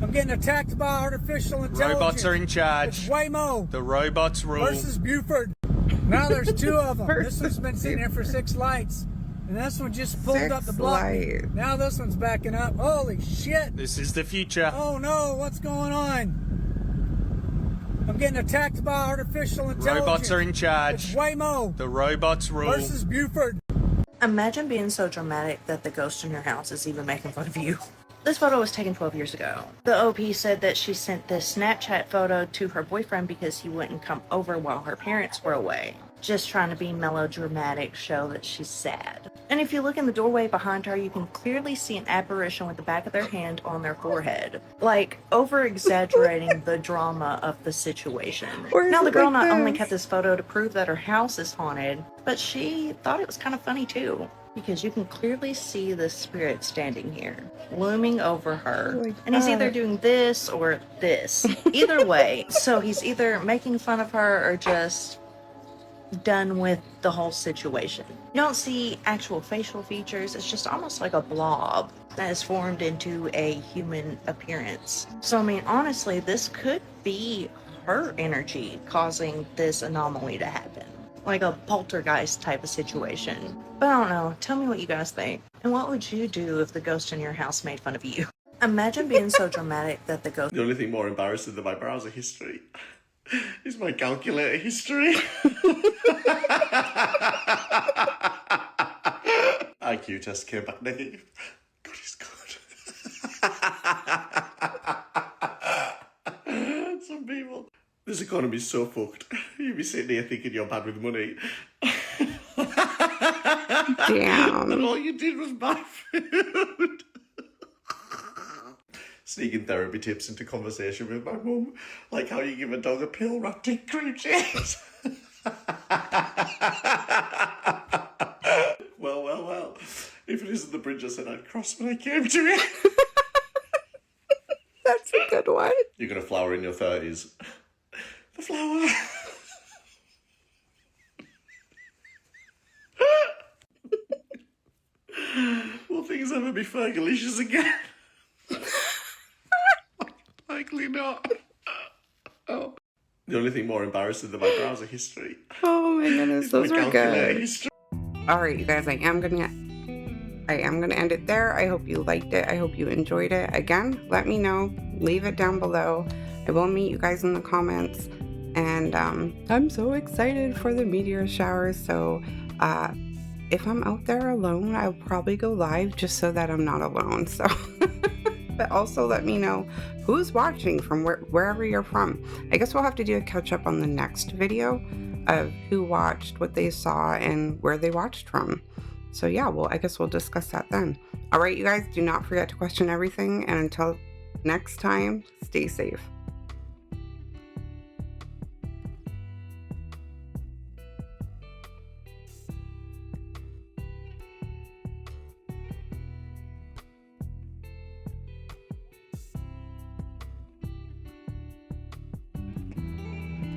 I'm getting attacked by artificial intelligence. Robots are in charge. It's Waymo. The robots rule. Versus Buford. Now there's two of them. This one's been sitting here for 6 lights, and this one just pulled up to block me. Now this one's backing up. Holy shit! This is the future. Oh no, what's going on? I'm getting attacked by artificial intelligence. Robots are in charge. It's Waymo. The robots rule. Versus Buford. Imagine being so dramatic that the ghost in your house is even making fun of you. This photo was taken 12 years ago. The OP said that she sent this Snapchat photo to her boyfriend because he wouldn't come over while her parents were away. Just trying to be melodramatic, show that she's sad. And if you look in the doorway behind her, you can clearly see an apparition with the back of their hand on their forehead. Like, over-exaggerating the drama of the situation. Now, the girl not only kept this photo to prove that her house is haunted, but she thought it was kind of funny too. Because you can clearly see the spirit standing here, looming over her. And he's either doing this or this. Either way. So he's either making fun of her or just done with the whole situation. You don't see actual facial features. It's just almost like a blob that is formed into a human appearance. So I mean, honestly, this could be her energy causing this anomaly to happen. Like a poltergeist type of situation. But I don't know. Tell me what you guys think. And what would you do if the ghost in your house made fun of you? Imagine being so dramatic that the ghost... The only thing more embarrassing than my browser history is my calculator history. IQ test came back negative. God is good. Some people... This economy's so fucked. You'd be sitting here thinking you're bad with money. Damn. And all you did was buy food. Sneaking therapy tips into conversation with my mum. Like how you give a dog a pill wrapped in cream cheese. Well. If it isn't the bridge I said I'd cross when I came to it. That's a good one. You're going to flower in your 30s. The flower. Will things ever be Fergalicious again? Likely not. Oh. The only thing more embarrassing than my browser history. Oh my goodness, those my are calculator good. history. All right, you guys, I am gonna end it there. I hope you liked it. I hope you enjoyed it. Again, let me know. Leave it down below. I will meet you guys in the comments. And I'm so excited for the meteor shower. So if I'm out there alone, I'll probably go live just so that I'm not alone. So, but also let me know who's watching from wherever you're from. I guess we'll have to do a catch up on the next video of who watched, what they saw, and where they watched from. So yeah, well, I guess we'll discuss that then. All right, you guys, do not forget to question everything. And until next time, stay safe.